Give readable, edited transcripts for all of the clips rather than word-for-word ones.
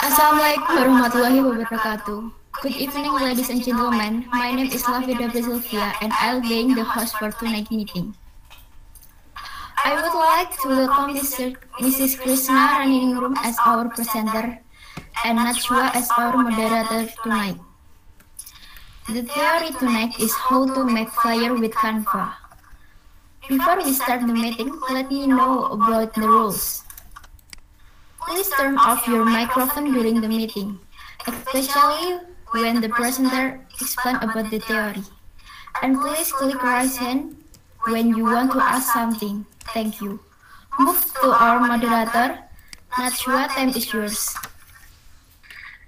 Assalamualaikum warahmatullahi wabarakatuh. Good evening, ladies and gentlemen. My name is Lavida Sylvia, and I'll be the host for tonight's meeting. I would like to welcome Mrs. Krishna running room as our presenter and Najwa as our moderator tonight. The theory tonight is how to make flyer with Canva. Before we start the meeting, let me know about the rules. Please turn off your microphone during the meeting, especially when the presenter explains about the theory. And please click raise hand when you want to ask something. Thank you. Move to our moderator. Najwa, time is yours.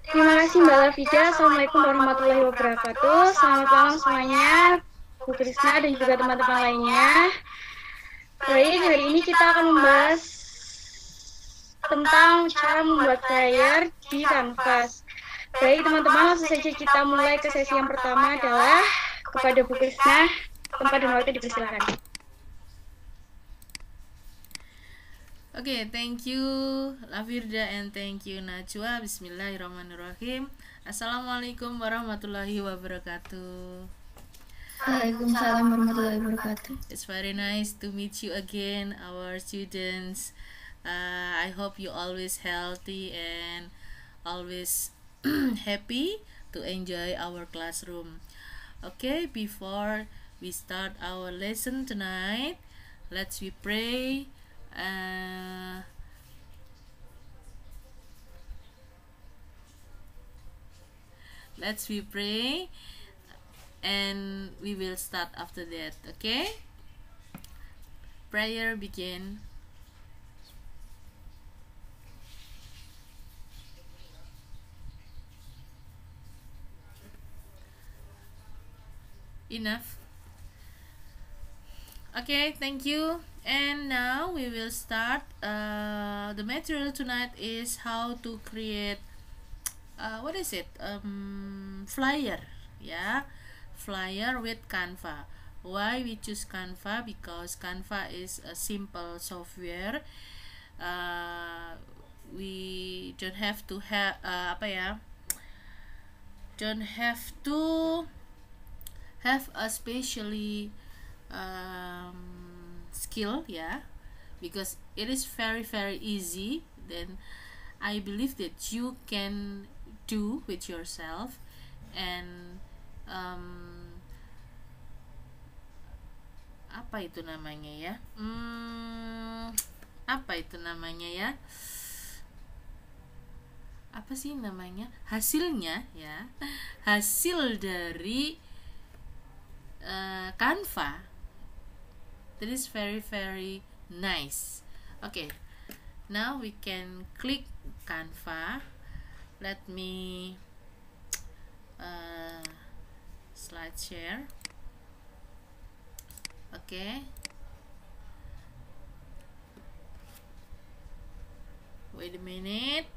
Terima kasih Mbak Lavida. Assalamualaikum warahmatullahi wabarakatuh. Selamat malam semuanya, Bu Krisna dan juga teman-teman lainnya. Baik, hari ini kita akan membahas tentang cara membuat flyer di Canvas. Baik teman-teman, langsung saja kita mulai ke sesi yang pertama adalah kepada Bu Krisna. Tempat dan waktu dipersilakan. Okay, thank you Lavida and thank you Najwa. Bismillahirrahmanirrahim. Assalamualaikum warahmatullahi wabarakatuh. Waalaikumsalam warahmatullahi wabarakatuh. It's very nice to meet you again, our students. I hope you always healthy and always happy to enjoy our classroom. Okay, before we start our lesson tonight, let's we pray. Let's we pray and we will start after that. Okay, prayer begin. Enough. Okay, thank you. And now we will start. The material tonight is how to create flyer. Yeah, flyer with Canva. Why we choose Canva? Because Canva is a simple software. We don't have to have don't have to have a specially skill, yeah, because it is very easy. Then I believe that you can do with yourself. And apa itu namanya ya, apa sih namanya, hasilnya ya, hasil dari Canva, that is very nice. Okay, now we can click Canva. Let me slide share. Okay, wait a minute.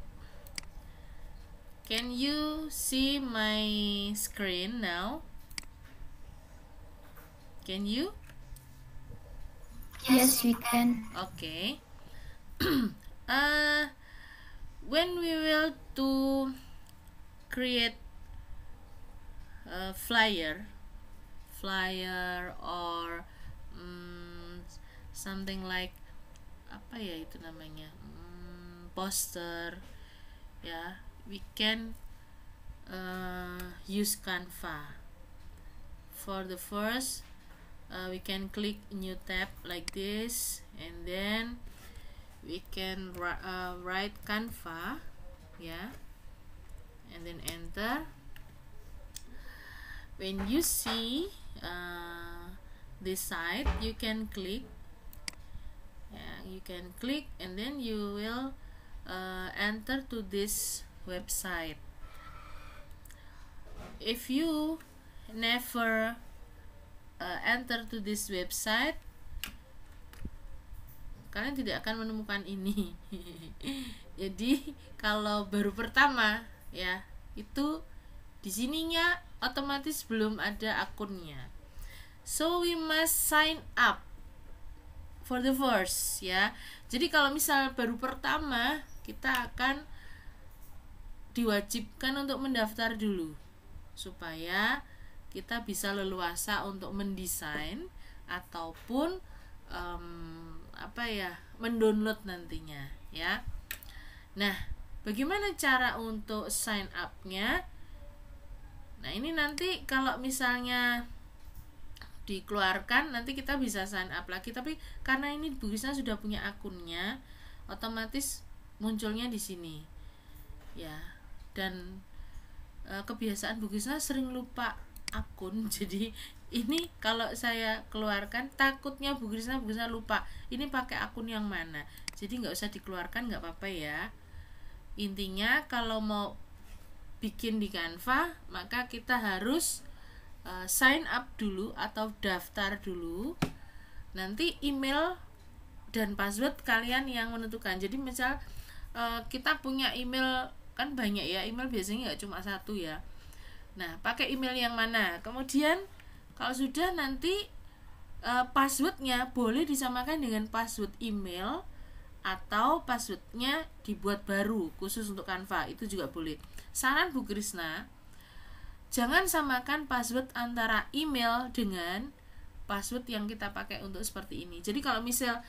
Can you see my screen now? Can you? Yes, we can. Okay. When we will to create a flyer or something like apa ya itu namanya, poster ya, we can use Canva. For the first, we can click new tab like this, and then we can write Canva, yeah, and then enter. When you see this site, you can click, and then you will enter to this website. If you never enter to this website, kalian tidak akan menemukan ini. Jadi kalau baru pertama ya, itu di sininya otomatis belum ada akunnya. So we must sign up for the first ya. Jadi kalau misal baru pertama, kita akan diwajibkan untuk mendaftar dulu supaya kita bisa leluasa untuk mendesain ataupun mendownload nantinya ya. Nah, bagaimana cara untuk sign up-nya? Nah, ini nanti kalau misalnya dikeluarkan nanti kita bisa sign up lagi, tapi karena ini Bu Krisna sudah punya akunnya, otomatis munculnya di sini ya. Dan kebiasaan Bu Krisna sering lupa akun jadi ini kalau saya keluarkan takutnya Bu Krisna lupa ini pakai akun yang mana, jadi nggak usah dikeluarkan, nggak apa-apa ya. Intinya kalau mau bikin di Canva maka kita harus sign up dulu atau daftar dulu, nanti email dan password kalian yang menentukan. Jadi misal kita punya email kan banyak ya, email biasanya nggak cuma satu ya. Nah, pakai email yang mana, kemudian kalau sudah nanti passwordnya boleh disamakan dengan password email atau passwordnya dibuat baru khusus untuk Canva, itu juga boleh. Saran Bu Krisna, jangan samakan password antara email dengan password yang kita pakai untuk seperti ini. Jadi kalau misal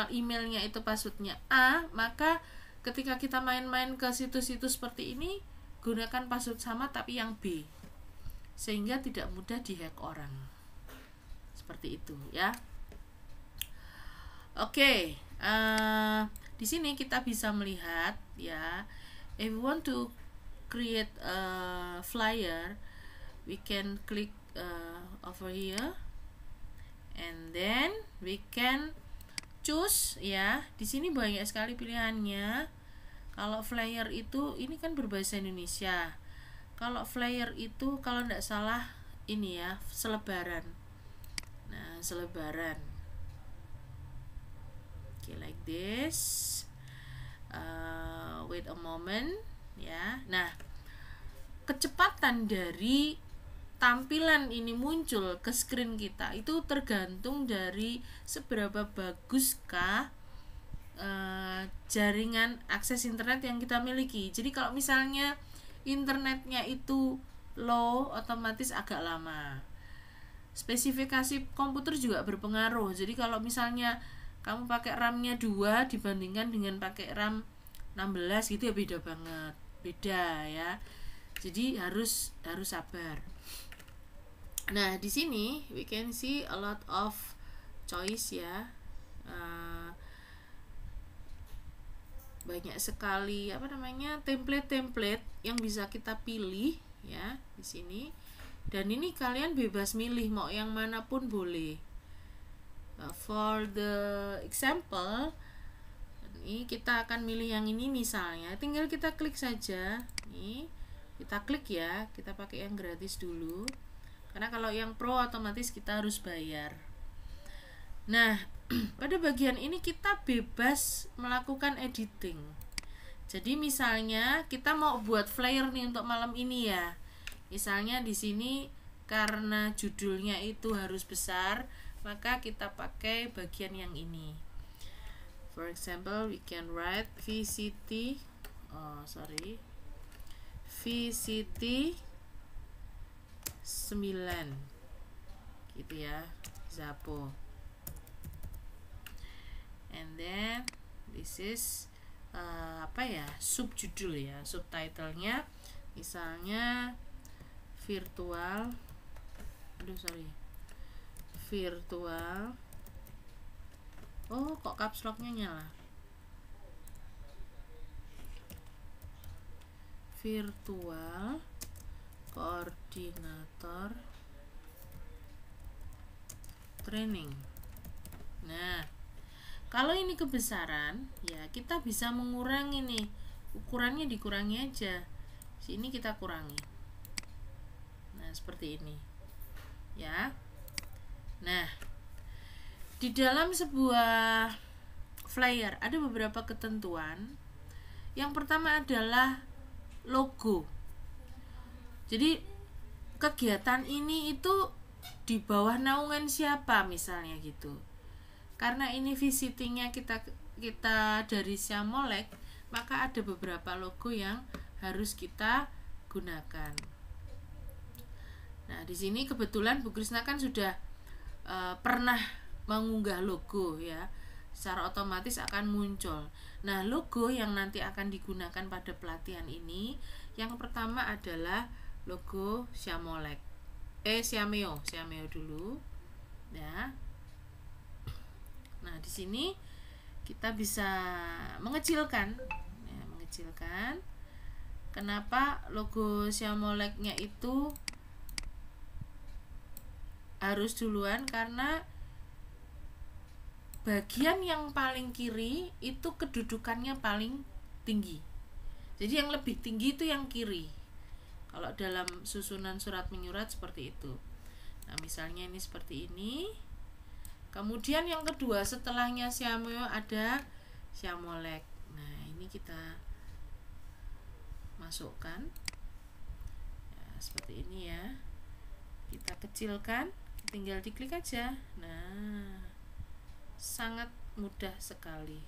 emailnya itu passwordnya A, maka ketika kita main-main ke situs-situs seperti ini gunakan password sama tapi yang B, sehingga tidak mudah dihack orang. Seperti itu ya. Oke, di sini kita bisa melihat ya, if we want to create a flyer, we can click over here and then we can choose ya. Di sini banyak sekali pilihannya. Kalau flyer itu ini kan berbahasa Indonesia. Kalau flyer itu kalau tidak salah ini ya, selebaran. Nah, selebaran. Okay, like this. Wait a moment ya. Nah, kecepatan dari tampilan ini muncul ke screen kita itu tergantung dari seberapa baguskah jaringan akses internet yang kita miliki. Jadi kalau misalnya internetnya itu low, otomatis agak lama. Spesifikasi komputer juga berpengaruh. Jadi kalau misalnya kamu pakai RAM-nya 2 dibandingkan dengan pakai RAM 16 gitu ya, beda banget. Beda ya. Jadi harus sabar. Nah, di sini we can see a lot of choice ya. Banyak sekali template-template yang bisa kita pilih ya di sini. Dan ini kalian bebas milih mau yang manapun boleh. For the example, ini kita akan milih yang ini misalnya. Tinggal kita klik saja. Nih, kita klik ya. Kita pakai yang gratis dulu. Karena kalau yang pro otomatis kita harus bayar. Nah, pada bagian ini kita bebas melakukan editing. Jadi misalnya kita mau buat flyer nih untuk malam ini ya. Misalnya di sini karena judulnya itu harus besar, maka kita pakai bagian yang ini. For example, we can write VCT VCT 9 gitu ya, Zapo. And then this is subjudul ya, subtitlenya misalnya virtual kok caps lock-nya nyala, virtual koordinator training. Nah, kalau ini kebesaran ya kita bisa mengurangi nih, ukurannya dikurangi aja, sini kita kurangi. Nah, seperti ini ya. Nah, di dalam sebuah flyer ada beberapa ketentuan. Yang pertama adalah logo. Jadi kegiatan ini itu di bawah naungan siapa misalnya gitu. Karena ini visitingnya kita dari Syamolek, maka ada beberapa logo yang harus kita gunakan. Nah, di sini kebetulan Bu Krisna kan sudah pernah mengunggah logo ya, secara otomatis akan muncul. Nah, logo yang nanti akan digunakan pada pelatihan ini, yang pertama adalah logo Xiamolek. Xiameo dulu ya. Nah, di sini kita bisa mengecilkan ya, mengecilkan. Kenapa logo Xiamoleknya itu harus duluan? Karena bagian yang paling kiri itu kedudukannya paling tinggi. Jadi yang lebih tinggi itu yang kiri. Kalau dalam susunan surat menyurat seperti itu. Nah, misalnya ini seperti ini. Kemudian yang kedua setelahnya Xiameo ada Xiamolek. Nah, ini kita masukkan ya, seperti ini ya. Kita kecilkan, tinggal diklik aja. Nah, sangat mudah sekali.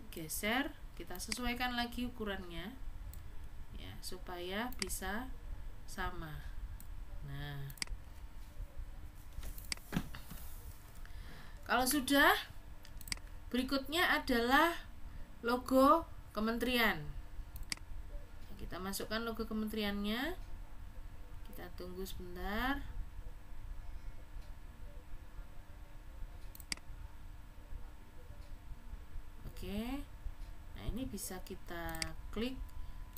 Geser, kita sesuaikan lagi ukurannya ya, supaya bisa sama. Nah, kalau sudah, berikutnya adalah logo kementerian. Kita masukkan logo kementeriannya. Kita tunggu sebentar. Oke. Nah, ini bisa kita klik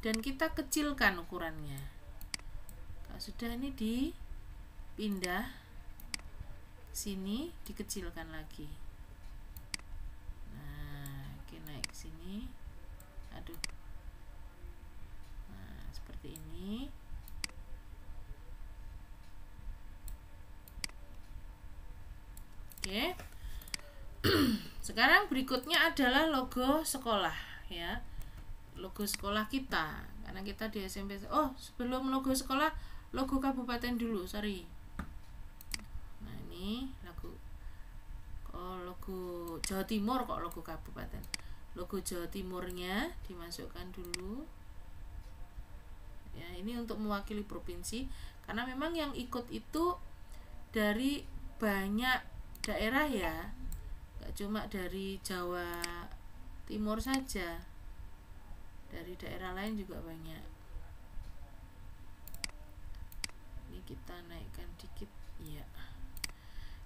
dan kita kecilkan ukurannya. Kalau sudah, ini dipindah sini, dikecilkan lagi. Nah, oke, naik ke sini. Aduh. Nah, seperti ini. Oke. Sekarang berikutnya adalah logo sekolah ya. Logo sekolah kita. Karena kita di SMP. Oh, sebelum logo sekolah, logo kabupaten dulu, sorry. Nah, ini logo Jawa Timur, kok logo kabupaten. Logo Jawa Timurnya dimasukkan dulu. Ya, ini untuk mewakili provinsi, karena memang yang ikut itu dari banyak daerah ya, gak cuma dari Jawa Timur saja, dari daerah lain juga banyak. Ini kita naikkan dikit ya.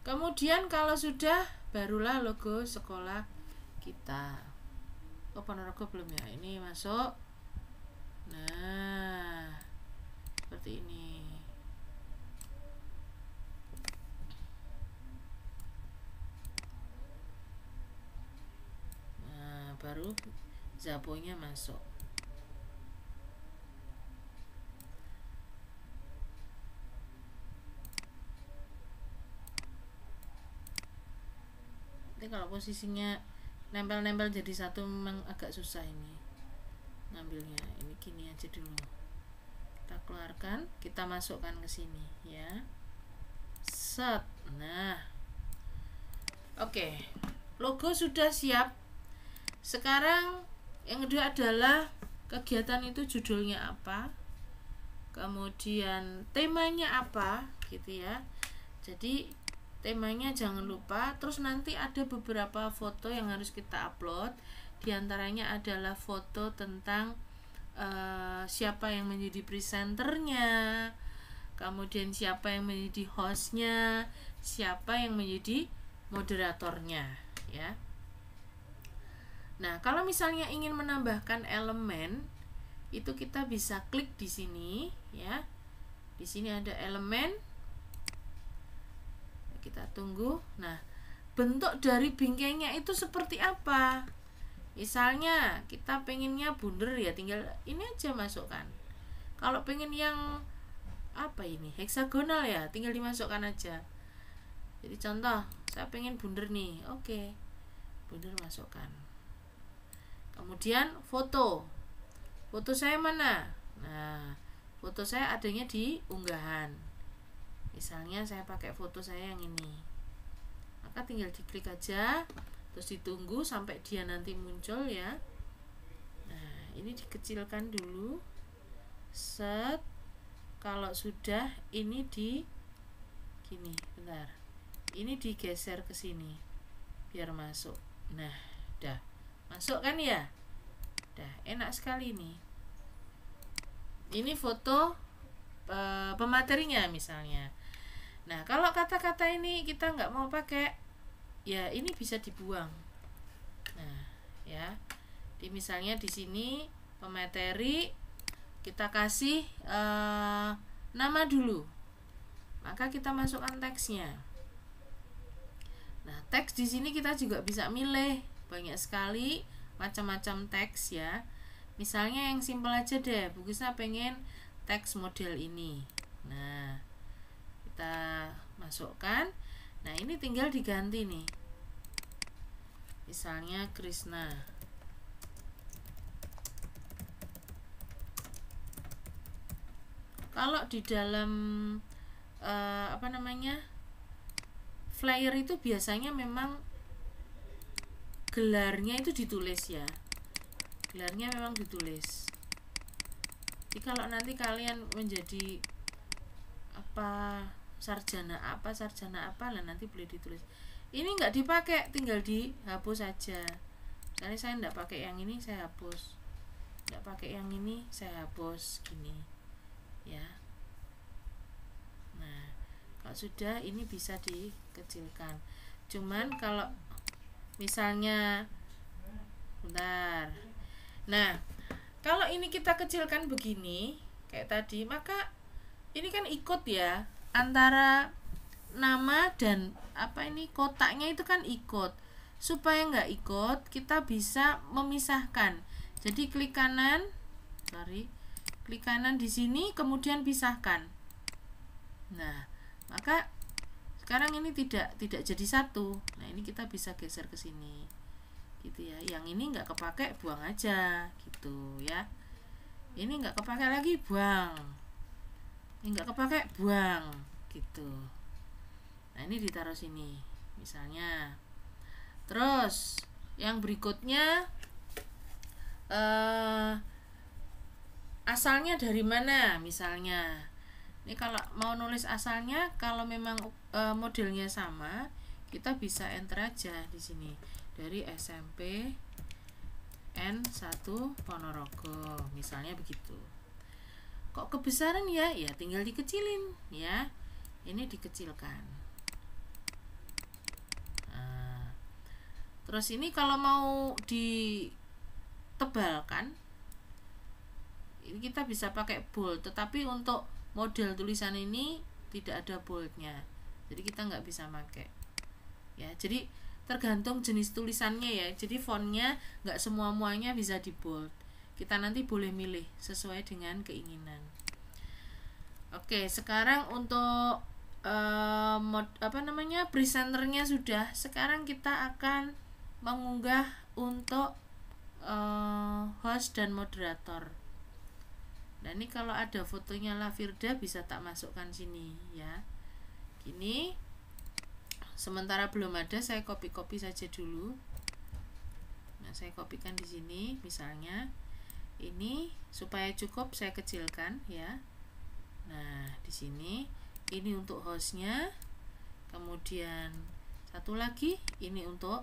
Kemudian kalau sudah, barulah logo sekolah kita. Oh, Ponorogo belum ya, ini masuk. Nah, seperti ini. Nah, baru Zaponya masuk. Nanti kalau posisinya nempel-nempel jadi satu memang agak susah ini ngambilnya. Ini gini aja dulu. Kita keluarkan, kita masukkan ke sini ya. Set. Nah. Oke. Logo sudah siap. Sekarang yang kedua adalah kegiatan itu judulnya apa, kemudian temanya apa gitu ya. Jadi temanya jangan lupa. Terus nanti ada beberapa foto yang harus kita upload. Di antaranya adalah foto tentang siapa yang menjadi presenternya, kemudian siapa yang menjadi hostnya, siapa yang menjadi moderatornya ya. Nah, kalau misalnya ingin menambahkan elemen, itu kita bisa klik di sini ya. Di sini ada elemen. Kita tunggu. Nah, bentuk dari bingkainya itu seperti apa? Misalnya kita pengennya bundar ya, tinggal ini aja masukkan. Kalau pengen yang apa ini, heksagonal ya, tinggal dimasukkan aja. Jadi contoh, saya pengen bundar nih. Oke. Bundar masukkan. Kemudian foto. Foto saya mana? Nah, foto saya adanya di unggahan. Misalnya saya pakai foto saya yang ini. Maka tinggal diklik aja, terus ditunggu sampai dia nanti muncul ya. Nah, ini dikecilkan dulu. Set. Kalau sudah, ini di gini, bentar. Ini digeser ke sini biar masuk. Nah, dah. Masuk kan ya? Dah, enak sekali nih. Ini foto pematerinya misalnya. Nah, kalau kata-kata ini kita nggak mau pakai, ya ini bisa dibuang. Nah, ya. Misalnya di sini pemateri kita kasih nama dulu. Maka kita masukkan teksnya. Nah, teks di sini kita juga bisa milih banyak sekali macam-macam teks ya. Misalnya yang simpel aja deh, Bu Krisna pengen teks model ini. Nah, kita masukkan. Nah, ini tinggal diganti nih. Misalnya Krisna. Kalau di dalam flyer itu biasanya memang gelarnya itu ditulis ya. Gelarnya memang ditulis. Jadi kalau nanti kalian menjadi sarjana apa lah, nanti boleh ditulis. Ini nggak dipakai, tinggal dihapus saja. Misalnya saya nggak pakai yang ini, saya hapus. Nggak pakai yang ini, saya hapus gini ya. Nah, kalau sudah, ini bisa dikecilkan. Cuman kalau misalnya bentar. Nah, kalau ini kita kecilkan begini kayak tadi, maka ini kan ikut ya, antara nama dan kotaknya itu kan ikut. Supaya nggak ikut, kita bisa memisahkan. Jadi klik kanan di sini, kemudian pisahkan. Nah, maka sekarang ini tidak jadi satu. Nah, ini kita bisa geser ke sini gitu ya. Yang ini nggak kepake, buang aja gitu ya. Ini nggak kepake lagi, buang. Ini nggak kepake, buang gitu. Nah, ini ditaruh sini misalnya. Terus yang berikutnya, asalnya dari mana misalnya. Ini kalau mau nulis asalnya, kalau memang modelnya sama, kita bisa enter aja di sini, dari SMP N1 Ponorogo misalnya begitu. Kok kebesaran ya? Ya tinggal dikecilin ya. Ini dikecilkan. Nah, terus ini kalau mau ditebalkan, ini kita bisa pakai bold, tetapi untuk model tulisan ini tidak ada boldnya, jadi kita nggak bisa pakai ya. Jadi tergantung jenis tulisannya ya. Jadi fontnya nggak semuanya bisa di bold. Kita nanti boleh milih sesuai dengan keinginan. Oke, sekarang untuk presenternya sudah. Sekarang kita akan mengunggah untuk host dan moderator. Nah, ini kalau ada fotonya Lafirda bisa tak masukkan sini ya. Gini. Sementara belum ada, saya copy saja dulu. Nah, saya kopikan di sini misalnya. Ini supaya cukup saya kecilkan ya. Nah, di sini ini untuk hostnya. Kemudian satu lagi ini untuk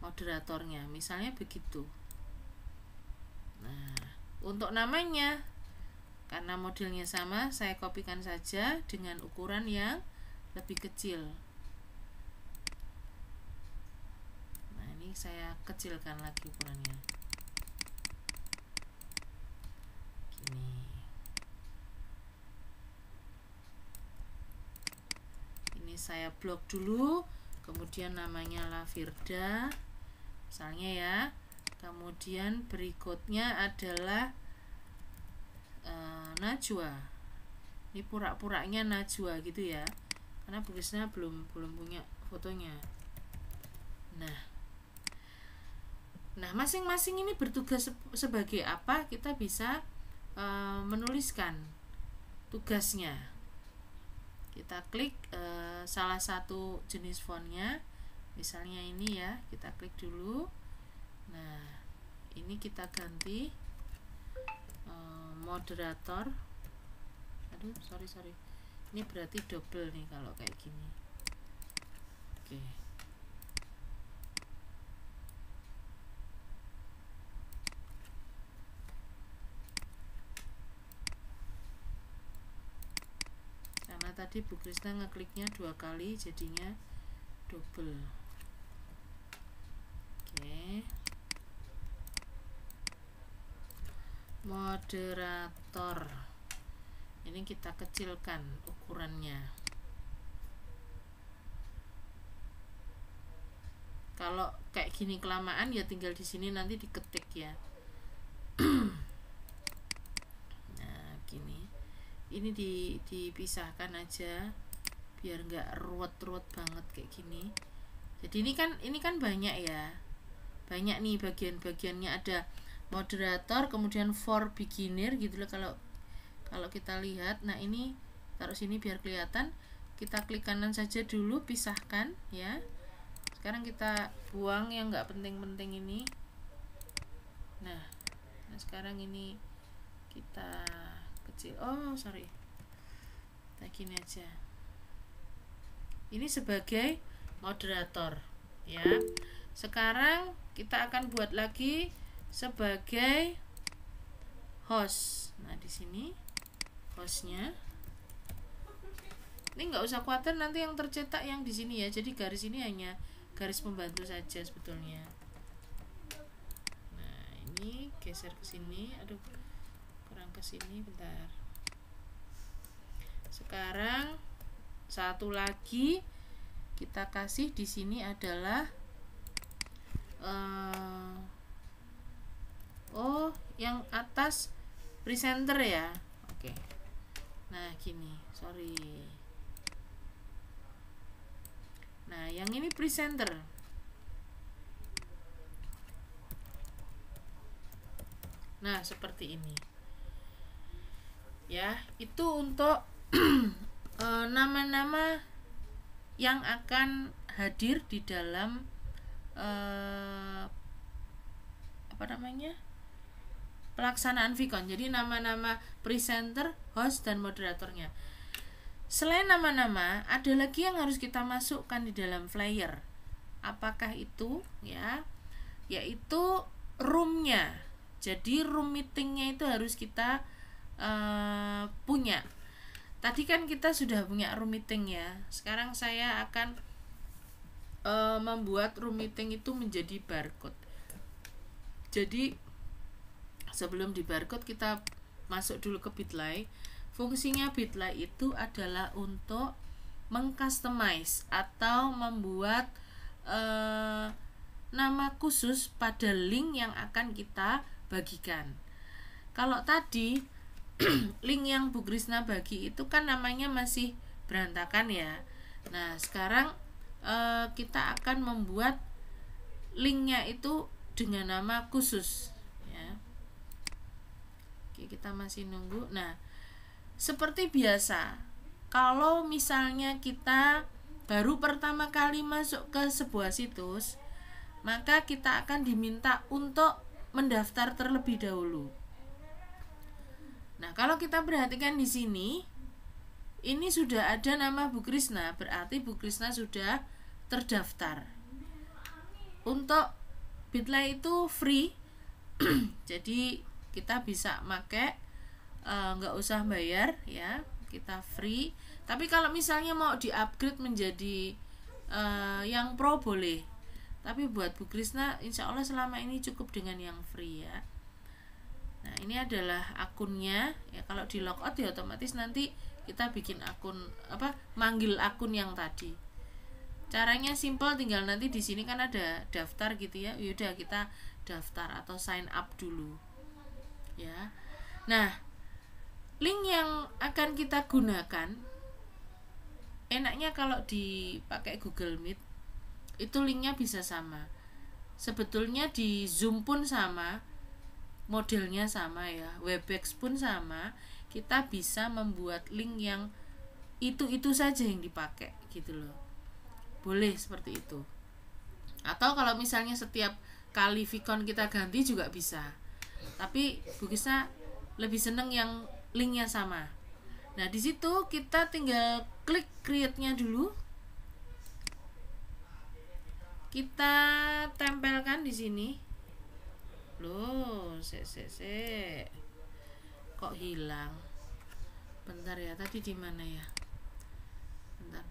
moderatornya. Misalnya begitu. Nah, untuk namanya, karena modelnya sama, saya kopikan saja dengan ukuran yang lebih kecil. Nah, ini saya kecilkan lagi ukurannya. Gini. Ini saya blok dulu, kemudian namanya Lafirda, misalnya ya. Kemudian berikutnya adalah Najwa. Ini pura-puranya Najwa gitu ya, karena Bu Krisna belum punya fotonya. Nah, masing-masing ini bertugas sebagai apa, kita bisa menuliskan tugasnya. Kita klik salah satu jenis fontnya, misalnya ini ya, kita klik dulu. Nah, ini kita ganti moderator. Aduh, sorry, ini berarti double nih kalau kayak gini. Oke. Karena tadi Bu Krisna ngekliknya 2 kali, jadinya double. Oke. Moderator. Ini kita kecilkan ukurannya. Kalau kayak gini kelamaan ya tinggal di sini nanti diketik ya. Nah, gini. Ini dipisahkan aja biar nggak ruwet-ruwet banget kayak gini. Jadi ini kan banyak ya. Banyak nih bagian-bagiannya, ada moderator, kemudian for beginner gitu loh kalau kita lihat. Nah, ini taruh sini biar kelihatan. Kita klik kanan saja dulu, pisahkan ya. Sekarang kita buang yang nggak penting-penting ini. Nah, sekarang ini kita kecil. Oh, sorry. Nah, gini aja. Ini sebagai moderator ya. Sekarang kita akan buat lagi sebagai host. Nah, di sini hostnya. Ini nggak usah khawatir nanti yang tercetak yang di sini ya. Jadi garis ini hanya garis pembantu saja sebetulnya. Nah, ini geser ke sini. Aduh, kurang ke sini, bentar. Sekarang satu lagi kita kasih di sini adalah oh, yang atas presenter ya. Oke. Nah, gini, sorry. Nah, yang ini presenter. Nah, seperti ini. Ya, itu untuk nama-nama yang akan hadir di dalam pelaksanaan Vicon. Jadi nama-nama presenter, host, dan moderatornya. Selain nama-nama, ada lagi yang harus kita masukkan di dalam flyer. Apakah itu? Ya, yaitu roomnya. Jadi room meetingnya itu harus kita punya. Tadi kan kita sudah punya room meeting ya. Sekarang saya akan membuat room meeting itu menjadi barcode. Jadi sebelum di barcode kita masuk dulu ke Bitly. Fungsinya Bitly itu adalah untuk mengcustomize atau membuat nama khusus pada link yang akan kita bagikan. Kalau tadi link yang Bu Krisna bagi itu kan namanya masih berantakan ya. Nah, sekarang kita akan membuat linknya itu dengan nama khusus ya. Oke, kita masih nunggu. Nah, seperti biasa, kalau misalnya kita baru pertama kali masuk ke sebuah situs, maka kita akan diminta untuk mendaftar terlebih dahulu. Nah, kalau kita perhatikan di sini, ini sudah ada nama Bu Krisna, berarti Bu Krisna sudah terdaftar. Untuk Bitly itu free, jadi kita bisa pakai, nggak usah bayar ya, kita free. Tapi kalau misalnya mau di-upgrade menjadi yang pro boleh. Tapi buat Bu Krisna, insya Allah selama ini cukup dengan yang free ya. Nah, ini adalah akunnya ya. Kalau di logout ya otomatis nanti kita bikin akun manggil akun yang tadi. Caranya simple, tinggal nanti di sini kan ada daftar gitu ya. Yaudah kita daftar atau sign up dulu. Ya. Nah, link yang akan kita gunakan enaknya kalau dipakai Google Meet itu linknya bisa sama. Sebetulnya di Zoom pun sama, modelnya sama ya, Webex pun sama. Kita bisa membuat link yang itu saja yang dipakai gitu loh. Boleh seperti itu. Atau kalau misalnya setiap kali Vicon kita ganti juga bisa. Tapi Bu Krisna lebih seneng yang linknya sama. Nah, di situ kita tinggal klik create-nya dulu. Kita tempelkan di sini. Loh, kok hilang? Bentar ya, tadi di mana ya? Bentar.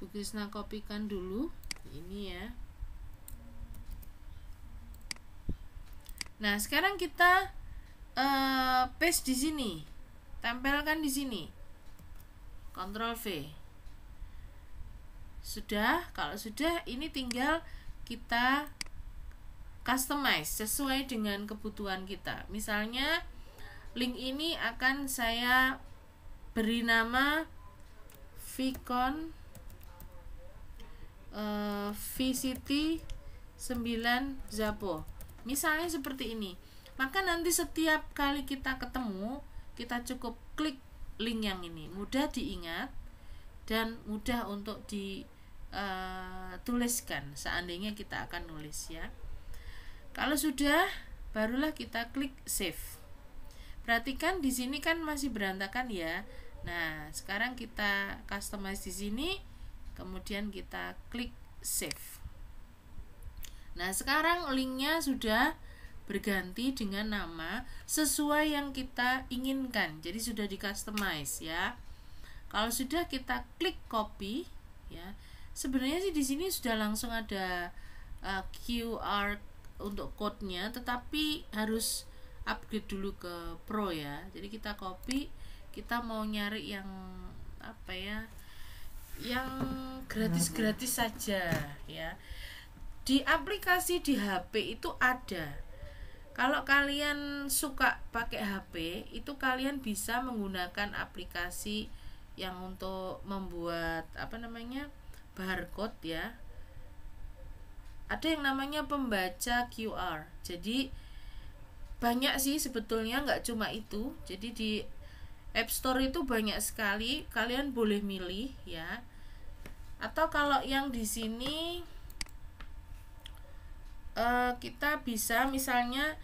Bu Krisna kopikan dulu ini ya. Nah, sekarang kita paste di sini. Tempelkan di sini. Ctrl V. Sudah, kalau sudah ini tinggal kita customize sesuai dengan kebutuhan kita. Misalnya link ini akan saya beri nama Vicon VCity 9 Zapo. Misalnya seperti ini. Maka nanti setiap kali kita ketemu, kita cukup klik link yang ini. Mudah diingat dan mudah untuk dituliskan seandainya kita akan nulis ya. Kalau sudah, barulah kita klik save. Perhatikan di sini kan masih berantakan ya. Nah, sekarang kita customize di sini, kemudian kita klik save. Nah, sekarang linknya sudah berganti dengan nama sesuai yang kita inginkan. Jadi sudah di customize ya. Kalau sudah, kita klik copy ya. Sebenarnya sih di sini sudah langsung ada QR untuk code-nya, tetapi harus upgrade dulu ke Pro ya. Jadi kita copy, kita mau nyari yang apa ya? Yang gratis-gratis saja ya. Di aplikasi di HP itu ada. Kalau kalian suka pakai HP, itu kalian bisa menggunakan aplikasi yang untuk membuat barcode ya. Ada yang namanya pembaca QR. Jadi banyak sih sebetulnya, nggak cuma itu. Jadi di App Store itu banyak sekali, kalian boleh milih ya. Atau kalau yang di sini kita bisa, misalnya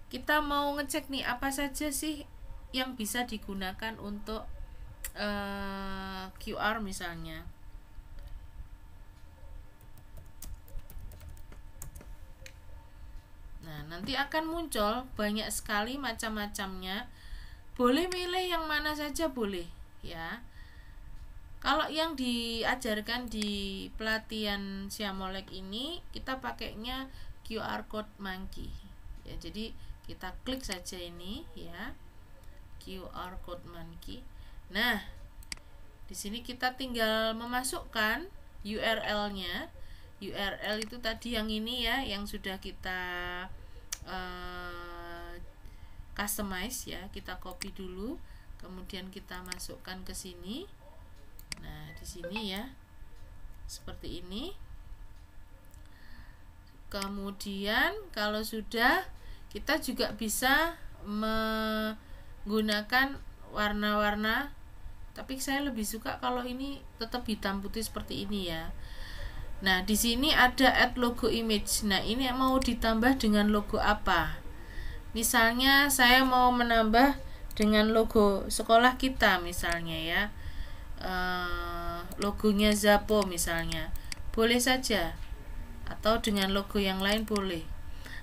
kita mau ngecek nih apa saja sih yang bisa digunakan untuk QR misalnya. Nah, nanti akan muncul banyak sekali macam-macamnya. Boleh milih yang mana saja boleh ya. Kalau yang diajarkan di pelatihan Siamolek ini, kita pakainya QR code monkey ya. Jadi kita klik saja ini ya, QR code monkey. Nah, di sini kita tinggal memasukkan URL-nya. URL itu tadi yang ini ya, yang sudah kita customize ya. Kita copy dulu, kemudian kita masukkan ke sini. Nah, di sini ya, seperti ini. Kemudian kalau sudah, kita juga bisa menggunakan warna-warna, tapi saya lebih suka kalau ini tetap hitam putih seperti ini ya. Nah, di sini ada add logo image. Nah, ini mau ditambah dengan logo apa? Misalnya saya mau menambah dengan logo sekolah kita misalnya ya. Logonya Zapo misalnya. Boleh saja. Atau dengan logo yang lain boleh.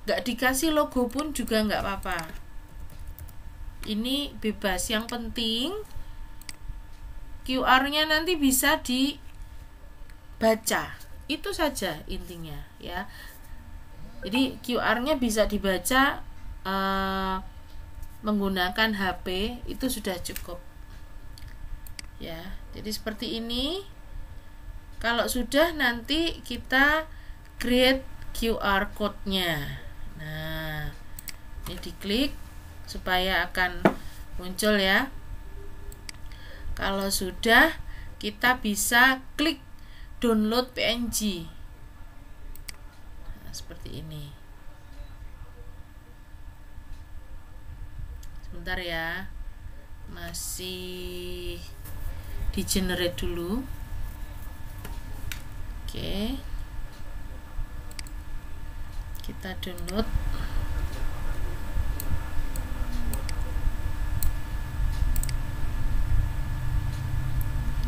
Nggak dikasih logo pun juga nggak apa-apa. Ini bebas. Yang penting QR-nya nanti bisa dibaca. Itu saja intinya ya. Jadi QR-nya bisa dibaca menggunakan HP, itu sudah cukup ya. Jadi seperti ini. Kalau sudah, nanti kita create QR code-nya. Nah, ini diklik supaya akan muncul ya. Kalau sudah, kita bisa klik download PNG. Nah, seperti ini. Sebentar ya, masih di generate dulu. Oke. Kita download.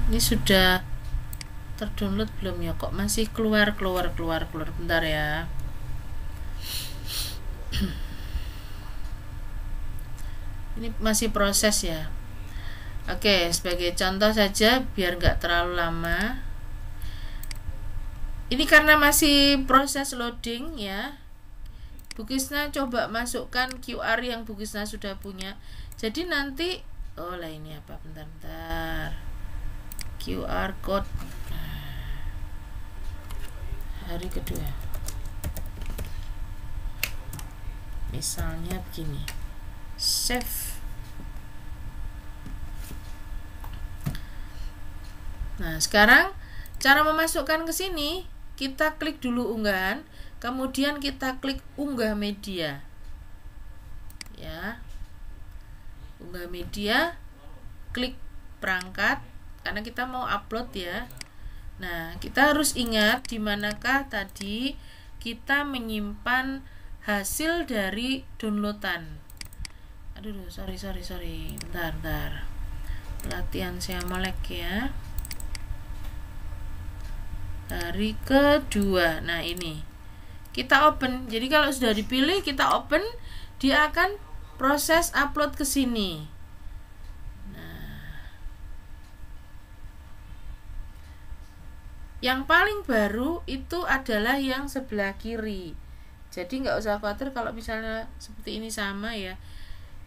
Ini sudah terdownload belum ya? Kok masih keluar bentar ya. Ini masih proses ya. Oke, sebagai contoh saja biar nggak terlalu lama. Ini karena masih proses loading ya. Bu Krisna coba masukkan QR yang Bu Krisna sudah punya. Jadi nanti, oh lah ini apa? Bentar. QR code hari kedua. Misalnya begini. Save. Nah, sekarang cara memasukkan ke sini, kita klik dulu unggahan, kemudian kita klik unggah media. Ya. Unggah media, klik perangkat karena kita mau upload ya. Nah, kita harus ingat di manakah tadi kita menyimpan hasil dari downloadan. Aduh, sorry. Bentar. Pelatihan saya melek ya. Hari kedua. Nah, ini. Kita open. Jadi kalau sudah dipilih, kita open, dia akan proses upload ke sini. Nah. Yang paling baru itu adalah yang sebelah kiri. Jadi nggak usah khawatir kalau misalnya seperti ini sama ya.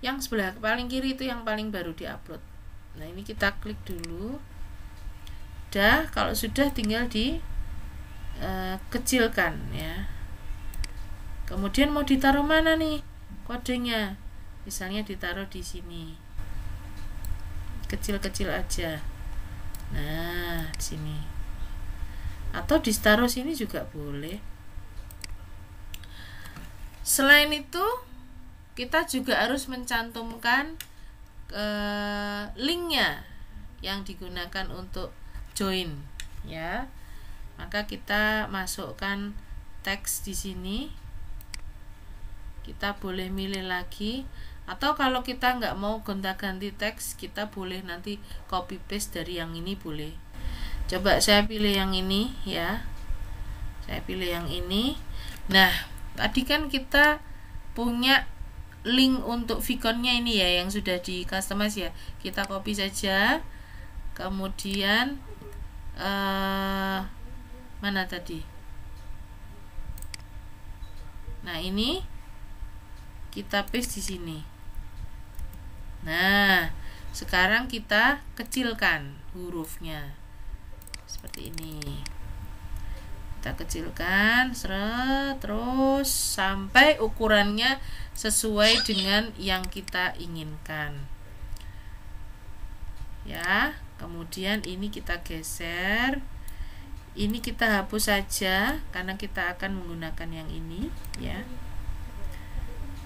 Yang sebelah paling kiri itu yang paling baru diupload. Nah, ini kita klik dulu. Udah, kalau sudah tinggal di kecilkan ya. Kemudian mau ditaruh mana nih kodenya? Misalnya ditaruh di sini. Kecil-kecil aja. Nah, di sini. Atau ditaruh sini juga boleh. Selain itu, kita juga harus mencantumkan linknya yang digunakan untuk join ya. Maka kita masukkan teks di sini. Kita boleh milih lagi, atau kalau kita nggak mau gonta-ganti teks, kita boleh nanti copy paste dari yang ini boleh. Coba saya pilih yang ini ya. Saya pilih yang ini. Nah, tadi kan kita punya link untuk Vicon-nya ini ya, yang sudah di customize ya. Kita copy saja. Kemudian mana tadi? Nah, ini kita paste di sini. Nah, sekarang kita kecilkan hurufnya. Seperti ini. Kita kecilkan, terus sampai ukurannya sesuai dengan yang kita inginkan. Ya, kemudian ini kita geser. Ini kita hapus saja karena kita akan menggunakan yang ini ya.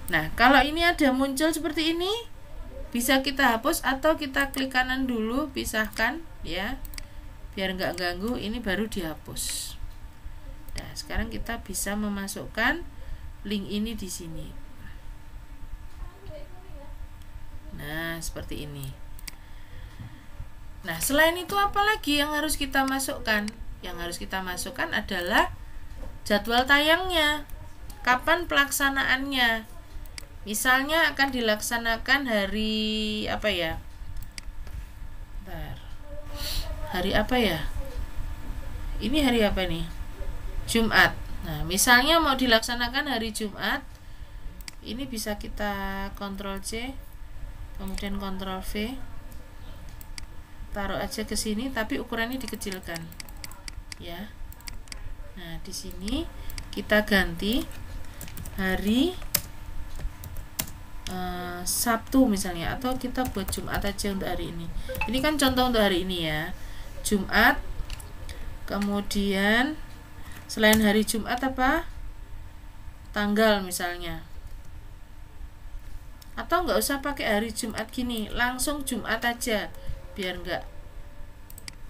Nah, kalau ini ada muncul seperti ini, bisa kita hapus atau kita klik kanan dulu, pisahkan ya. Biar nggak ganggu, ini baru dihapus. Nah, sekarang kita bisa memasukkan link ini di sini. Nah, seperti ini. Nah, selain itu apa lagi yang harus kita masukkan? Yang harus kita masukkan adalah jadwal tayangnya. Kapan pelaksanaannya? Misalnya akan dilaksanakan hari apa ya? Bentar. Hari apa ya? Ini hari apa nih? Jumat. Nah, misalnya mau dilaksanakan hari Jumat, ini bisa kita Ctrl C, kemudian Ctrl V, taruh aja ke sini, tapi ukurannya dikecilkan, ya. Nah, di sini kita ganti hari Sabtu misalnya, atau kita buat Jumat aja untuk hari ini. Ini kan contoh untuk hari ini ya, Jumat. Kemudian selain hari Jumat apa? Tanggal misalnya. Atau nggak usah pakai hari Jumat gini, langsung Jumat aja biar nggak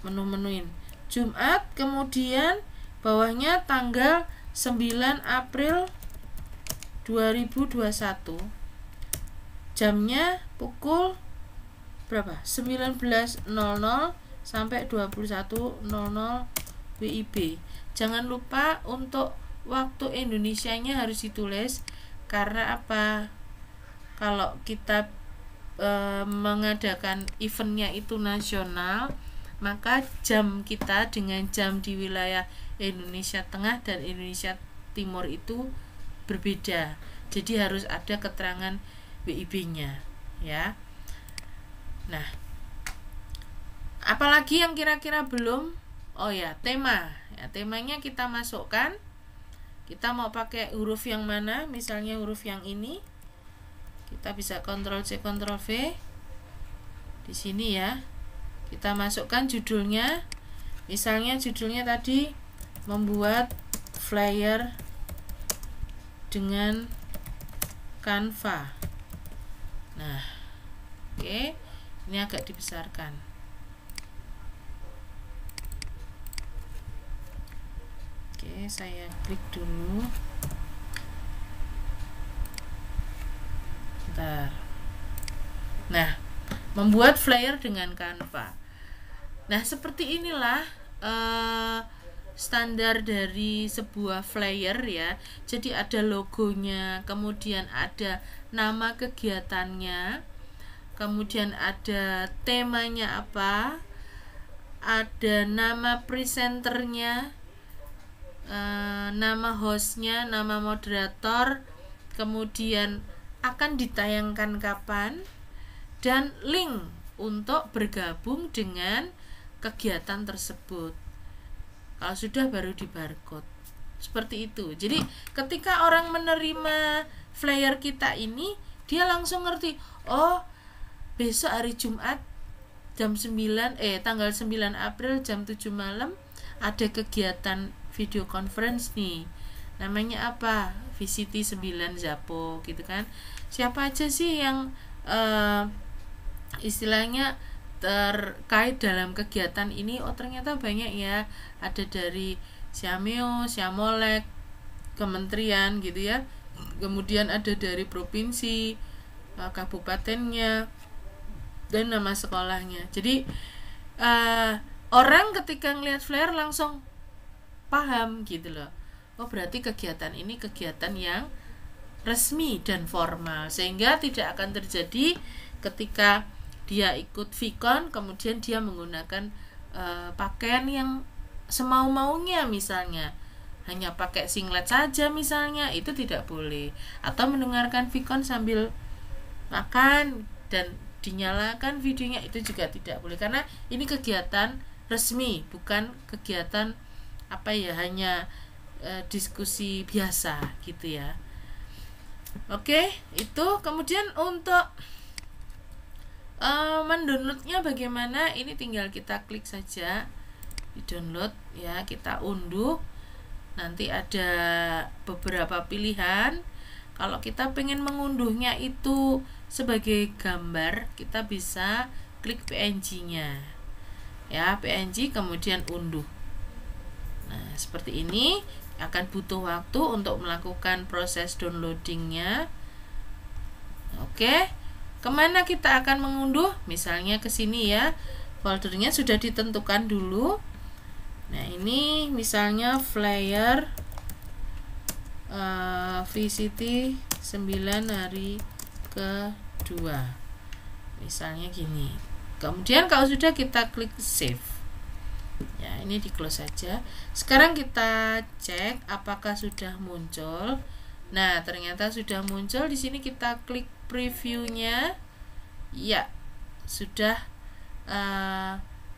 menu-menuin. Jumat, kemudian bawahnya tanggal 9 April 2021. Jamnya pukul berapa? 19.00 sampai 21.00 WIB. Jangan lupa untuk waktu Indonesianya harus ditulis, karena apa? Kalau kita mengadakan eventnya itu nasional, maka jam kita dengan jam di wilayah Indonesia Tengah dan Indonesia Timur itu berbeda. Jadi harus ada keterangan WIB-nya, ya. Nah, apalagi yang kira-kira belum? Oh ya, tema. Ya, temanya kita masukkan. Kita mau pakai huruf yang mana? Misalnya huruf yang ini. Kita bisa Ctrl C, Ctrl V. Di sini ya. Kita masukkan judulnya. Misalnya judulnya tadi membuat flyer dengan Canva. Nah, oke. Ini agak dibesarkan. Oke, saya klik dulu. Bentar. Nah, membuat flyer dengan Canva. Nah, seperti inilah standar dari sebuah flyer ya. Jadi ada logonya, kemudian ada nama kegiatannya, kemudian ada temanya apa, ada nama presenternya, nama hostnya, nama moderator, kemudian akan ditayangkan kapan, dan link untuk bergabung dengan kegiatan tersebut. Kalau sudah baru di barcode. Seperti itu. Jadi ketika orang menerima flyer kita ini, dia langsung ngerti, oh besok hari Jumat jam 9 tanggal 9 April jam 7 malam ada kegiatan video conference nih. Namanya apa? VCT 9 Zapo gitu kan. Siapa aja sih yang istilahnya terkait dalam kegiatan ini? Oh ternyata banyak ya. Ada dari Siameo, Siamolek, kementerian gitu ya. Kemudian ada dari provinsi, kabupatennya, dan nama sekolahnya. Jadi orang ketika ngelihat flyer langsung paham gitu loh. Oh berarti kegiatan ini kegiatan yang resmi dan formal, sehingga tidak akan terjadi ketika dia ikut Vicon kemudian dia menggunakan pakaian yang semau-maunya, misalnya hanya pakai singlet saja misalnya, itu tidak boleh. Atau mendengarkan Vicon sambil makan dan dinyalakan videonya, itu juga tidak boleh, karena ini kegiatan resmi, bukan kegiatan apa ya, hanya diskusi biasa gitu ya. Oke, itu. Kemudian untuk mendownloadnya bagaimana? Ini tinggal kita klik saja di download ya, kita unduh. Nanti ada beberapa pilihan. Kalau kita pengen mengunduhnya itu sebagai gambar, kita bisa klik PNG-nya ya, PNG kemudian unduh. Nah seperti ini. Akan butuh waktu untuk melakukan proses downloadingnya. Oke, kemana kita akan mengunduh? Misalnya ke sini ya, foldernya sudah ditentukan dulu. Nah ini misalnya flyer VCT 9 hari kedua, misalnya gini. Kemudian kalau sudah, kita klik save ya, ini di close saja. Sekarang kita cek apakah sudah muncul. Nah ternyata sudah muncul. Di sini kita klik previewnya, ya sudah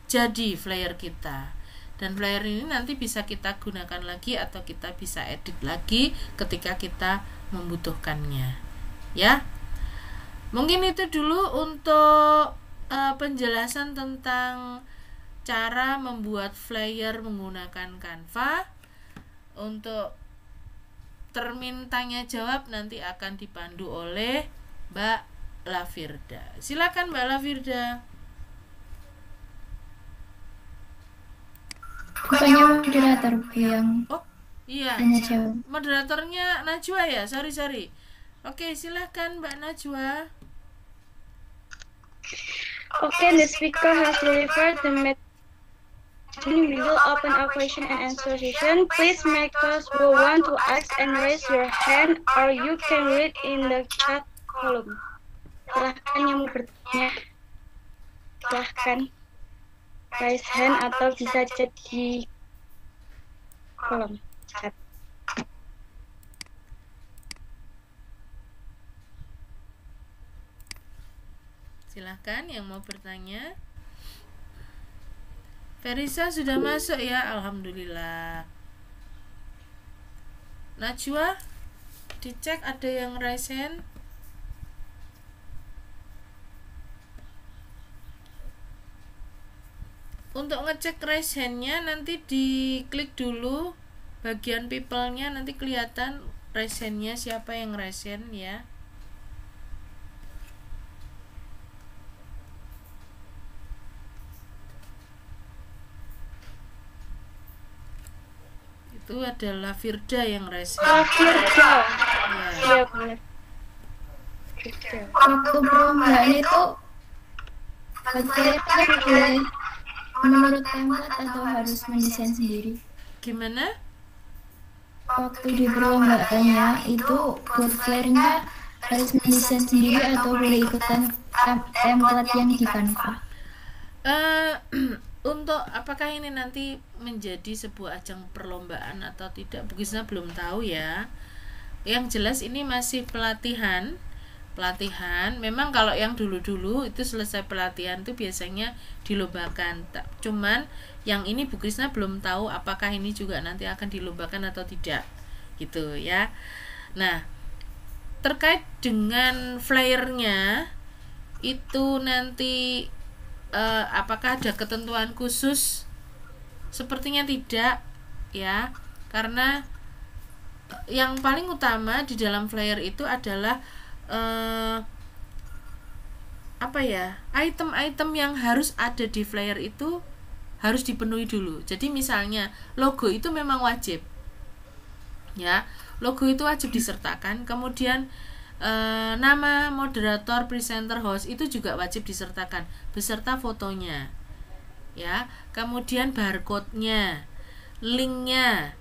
jadi flyer kita. Dan flyer ini nanti bisa kita gunakan lagi atau kita bisa edit lagi ketika kita membutuhkannya ya. Mungkin itu dulu untuk penjelasan tentang cara membuat flyer menggunakan Canva. Untuk termin tanya jawab nanti akan dipandu oleh Mbak Lafirda. Silakan Mbak Lafirda. Bukannya moderator yang Oh iya, tanya jawab. moderatornya Najwa ya. Sorry Oke, silahkan Mbak Najwa. Okay, the speaker has delivered the message. We will open a question and answer session. Please make those who want to ask and raise your hand, or you can read in the chat column. Silahkan yang mau bertanya, silahkan raise hand atau bisa chat di kolom chat. Silahkan yang mau bertanya. Verisa sudah masuk ya, alhamdulillah. Najwa, dicek ada yang raise hand. Untuk ngecek raise hand-nya nanti diklik dulu bagian people-nya, nanti kelihatan raise hand-nya siapa yang raise hand ya. Itu adalah Firda yang raise hand. Firda. Ya. Iya benar. Firda. Waktu perlombaan itu bagaimana boleh menurut template atau harus mendesain sendiri? Gimana? Waktu di perlombaannya itu buat flare-nya harus mendesain sendiri atau boleh ikutan template yang di Canva? Untuk apakah ini nanti menjadi sebuah ajang perlombaan atau tidak, Bugisna belum tahu ya. Yang jelas ini masih pelatihan. Memang kalau yang dulu-dulu itu selesai pelatihan itu biasanya dilombakan. Cuman yang ini Bu Krisna belum tahu apakah ini juga nanti akan dilombakan atau tidak, gitu ya. Nah, terkait dengan flyer-nya itu nanti apakah ada ketentuan khusus? Sepertinya tidak ya, karena yang paling utama di dalam flyer itu adalah item-item yang harus ada di flyer itu harus dipenuhi dulu. Jadi misalnya logo itu memang wajib ya, logo itu wajib disertakan. Kemudian nama moderator, presenter, host itu juga wajib disertakan beserta fotonya ya. Kemudian barcode-nya, link-nya,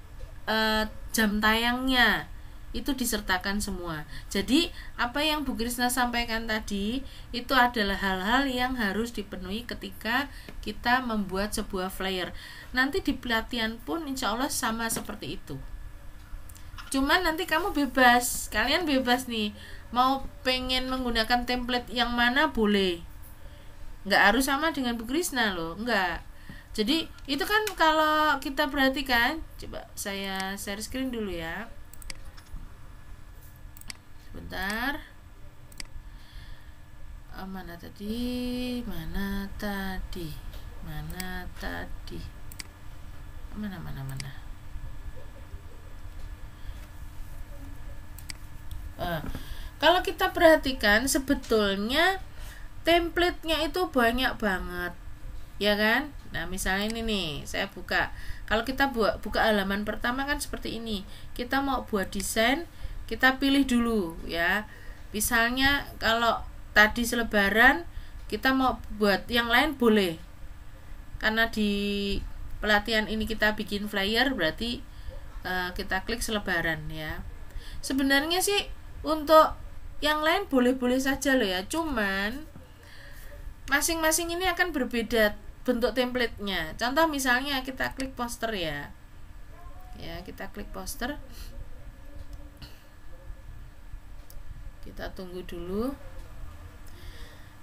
jam tayangnya itu disertakan semua. Jadi apa yang Bu Krisna sampaikan tadi itu adalah hal-hal yang harus dipenuhi ketika kita membuat sebuah flyer. Nanti di pelatihan pun insya Allah sama seperti itu. Cuman nanti kamu bebas, kalian bebas nih, mau pengen menggunakan template yang mana boleh, nggak harus sama dengan Bu Krisna loh, nggak. Jadi itu kan kalau kita perhatikan, coba saya share screen dulu ya. Sebentar. Mana tadi? Mana? Kalau kita perhatikan sebetulnya template-nya itu banyak banget, ya kan? Nah, misalnya ini nih, saya buka. Kalau kita buka halaman pertama kan seperti ini. Kita mau buat desain, kita pilih dulu ya. Misalnya kalau tadi selebaran, kita mau buat yang lain boleh. Karena di pelatihan ini kita bikin flyer, berarti kita klik selebaran ya. Sebenarnya sih untuk yang lain boleh-boleh saja loh ya. Cuman masing-masing ini akan berbeda bentuk template-nya. Contoh misalnya kita klik poster ya. Ya, kita klik poster. Kita tunggu dulu.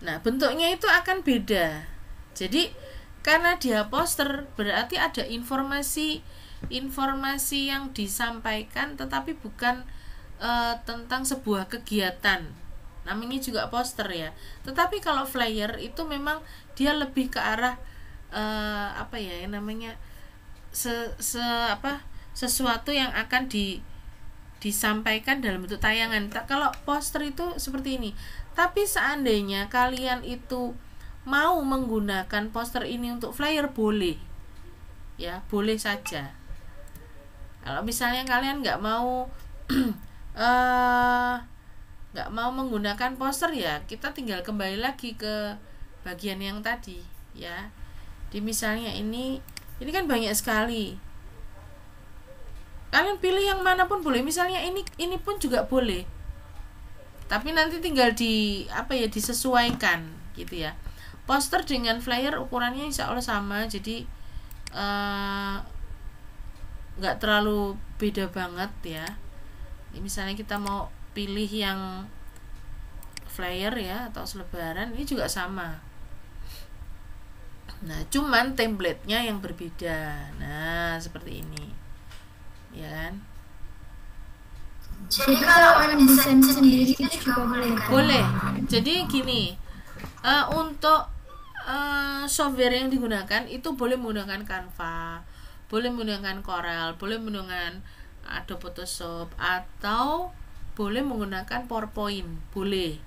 Nah, bentuknya itu akan beda. Jadi karena dia poster berarti ada informasi yang disampaikan tetapi bukan tentang sebuah kegiatan. Namanya juga poster ya. Tetapi kalau flyer itu memang dia lebih ke arah sesuatu yang akan disampaikan dalam bentuk tayangan. Kalau poster itu seperti ini. Tapi seandainya kalian itu mau menggunakan poster ini untuk flyer, boleh ya, boleh saja. Kalau misalnya kalian nggak mau nggak mau menggunakan poster, ya kita tinggal kembali lagi ke bagian yang tadi ya. Di misalnya ini kan banyak sekali, kalian pilih yang manapun boleh, misalnya ini pun juga boleh, tapi nanti tinggal disesuaikan gitu ya. Poster dengan flyer ukurannya insya Allah sama, jadi nggak terlalu beda banget ya. Ini misalnya kita mau pilih yang flyer ya atau selebaran, ini juga sama. Nah, cuman template-nya yang berbeda. Nah, seperti ini. Ya kan? Jadi kalau orang desain sendiri itu juga boleh kan? Boleh. Jadi gini, untuk software yang digunakan itu boleh menggunakan Canva, boleh menggunakan Corel, boleh menggunakan Adobe Photoshop, atau boleh menggunakan PowerPoint, boleh.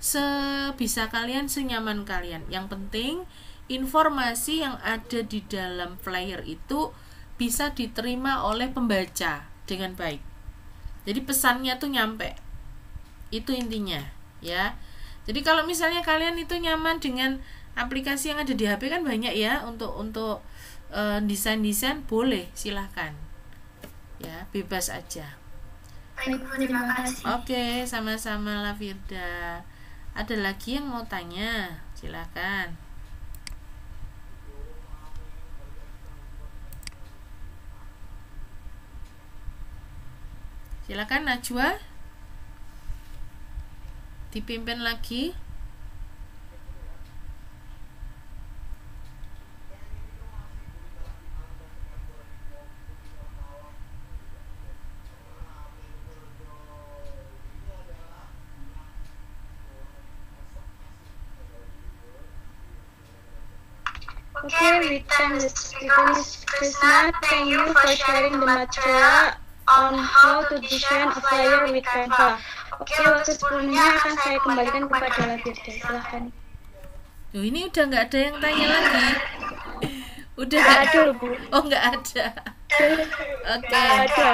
Sebisa kalian, senyaman kalian. Yang penting informasi yang ada di dalam flyer itu bisa diterima oleh pembaca dengan baik. Jadi pesannya tuh nyampe. Itu intinya, ya. Jadi kalau misalnya kalian itu nyaman dengan aplikasi yang ada di HP, kan banyak ya untuk desain-desain, boleh, silahkan. Ya, bebas aja. Baik, terima kasih. Oke, sama-sama La Firda. Ada lagi yang mau tanya? Silahkan. Silakan Najwa, dipimpin lagi. Okay, we thank Miss Krishna. Thank you for sharing the material on how to design a flyer with Canva. Oke, waktu sebelumnya akan saya kembalikan kepada La Firda. Silahkan. Loh, ini udah nggak ada yang tanya lagi. Udah Nggak ada, Bu. Oh, nggak ada. Oke. Nggak ada.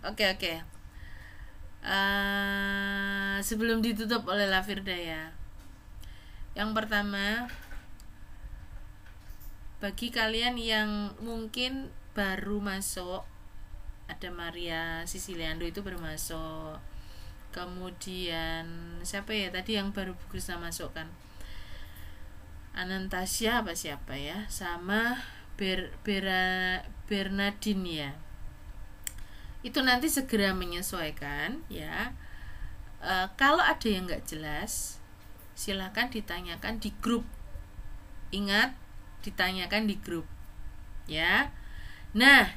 Oke. Sebelum ditutup oleh La Firda ya. Yang pertama, bagi kalian yang mungkin baru masuk, ada Maria Sisiliando itu baru masuk. Kemudian siapa ya tadi yang baru Bu Krisna masukkan? Anantasia apa siapa ya? Sama Bernardine ya. Itu nanti segera menyesuaikan ya. Kalau ada yang nggak jelas, silakan ditanyakan di grup. Ingat, ditanyakan di grup ya. Nah,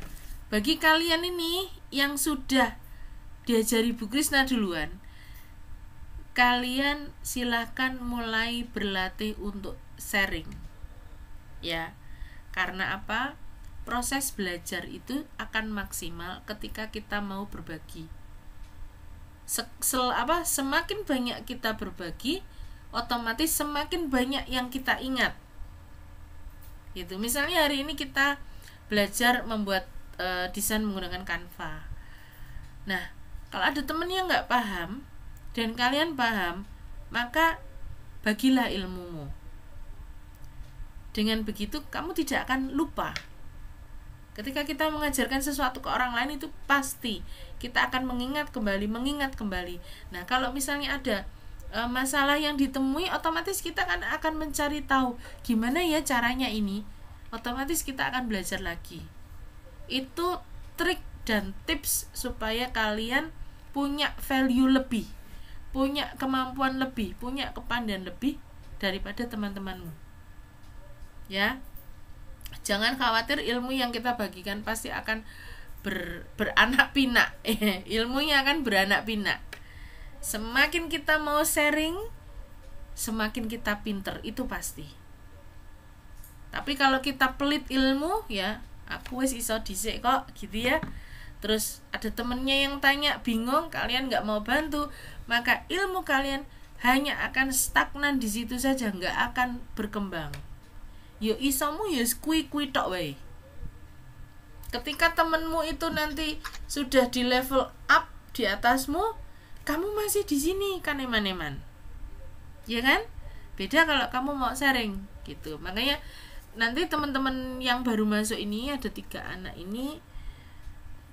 bagi kalian ini yang sudah diajari Bu Krisna duluan, kalian silakan mulai berlatih untuk sharing ya. Karena apa? Proses belajar itu akan maksimal ketika kita mau berbagi. Semakin banyak kita berbagi, otomatis semakin banyak yang kita ingat. Gitu. Misalnya hari ini kita belajar membuat desain menggunakan Canva. Nah, kalau ada temen yang nggak paham dan kalian paham, maka bagilah ilmumu. Dengan begitu kamu tidak akan lupa. Ketika kita mengajarkan sesuatu ke orang lain, itu pasti kita akan mengingat kembali. Nah, kalau misalnya ada masalah yang ditemui, otomatis kita akan mencari tahu gimana ya caranya ini. Otomatis kita akan belajar lagi. Itu trik dan tips supaya kalian punya value lebih, punya kemampuan lebih, punya kepandaian lebih daripada teman-temanmu ya. Jangan khawatir, ilmu yang kita bagikan pasti akan beranak pinak. Ilmunya akan beranak pinak. Semakin kita mau sharing, semakin kita pinter, itu pasti. Tapi kalau kita pelit ilmu ya, aku wis iso dhisik kok gitu ya. Terus ada temennya yang tanya, bingung, kalian nggak mau bantu, maka ilmu kalian hanya akan stagnan di situ saja, nggak akan berkembang. Yo isomu yo kui tok wae. Ketika temenmu itu nanti sudah di level up di atasmu, kamu masih di sini kan eman-eman, ya kan? Beda kalau kamu mau sharing gitu. Makanya nanti teman-teman yang baru masuk ini, ada 3 anak ini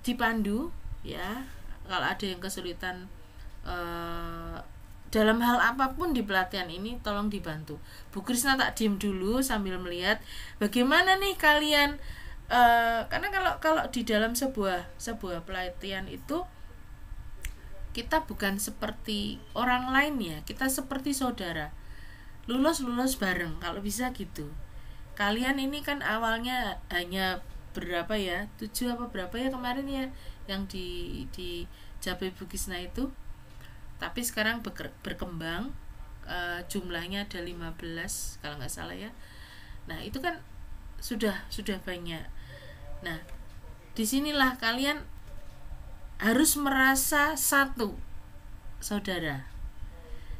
dipandu ya. Kalau ada yang kesulitan dalam hal apapun di pelatihan ini, tolong dibantu. Bu Krisna tak diem dulu sambil melihat bagaimana nih kalian, karena kalau di dalam sebuah pelatihan itu kita bukan seperti orang lain ya, kita seperti saudara, lulus bareng kalau bisa gitu. Kalian ini kan awalnya hanya berapa ya, 7 apa berapa ya kemarin ya yang di Jabe Bu Krisna itu, tapi sekarang berkembang, jumlahnya ada 15 kalau nggak salah ya. Nah itu kan sudah banyak. Nah disinilah kalian harus merasa satu saudara,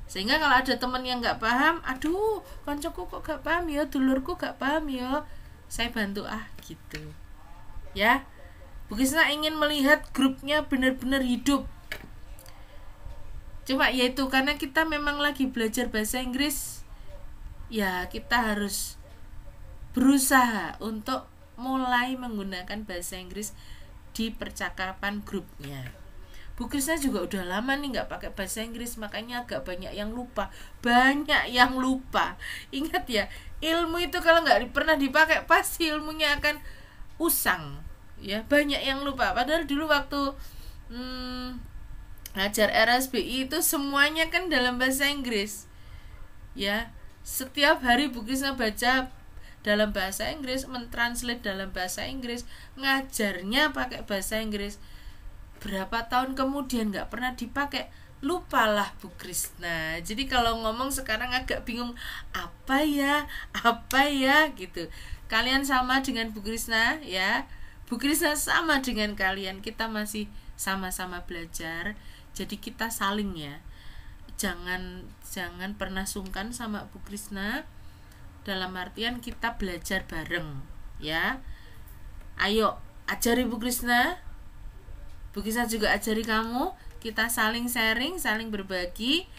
sehingga kalau ada teman yang nggak paham, aduh koncoku kok gak paham ya, dulurku gak paham ya, saya bantu gitu ya. Bu Krisna ingin melihat grupnya benar-benar hidup. Cuma yaitu karena kita memang lagi belajar bahasa Inggris, ya kita harus berusaha untuk mulai menggunakan bahasa Inggris di percakapan grupnya. Bu Krisna juga udah lama nih nggak pakai bahasa Inggris, makanya agak banyak yang lupa. Ingat ya, ilmu itu kalau nggak pernah dipakai pasti ilmunya akan usang ya. Banyak yang lupa, padahal dulu waktu ngajar RSBI itu semuanya kan dalam bahasa Inggris ya. Setiap hari Bu Krisna baca dalam bahasa Inggris, mentranslate dalam bahasa Inggris, ngajarnya pakai bahasa Inggris. Berapa tahun kemudian nggak pernah dipakai, lupalah Bu Krisna. Jadi kalau ngomong sekarang agak bingung, apa ya gitu. Kalian sama dengan Bu Krisna ya, Bu Krisna sama dengan kalian, kita masih sama-sama belajar. Jadi kita saling ya, jangan pernah sungkan sama Bu Krisna, dalam artian kita belajar bareng ya. Ayo ajari Bu Krisna, Bu Krisna juga ajari kamu, kita saling sharing, saling berbagi.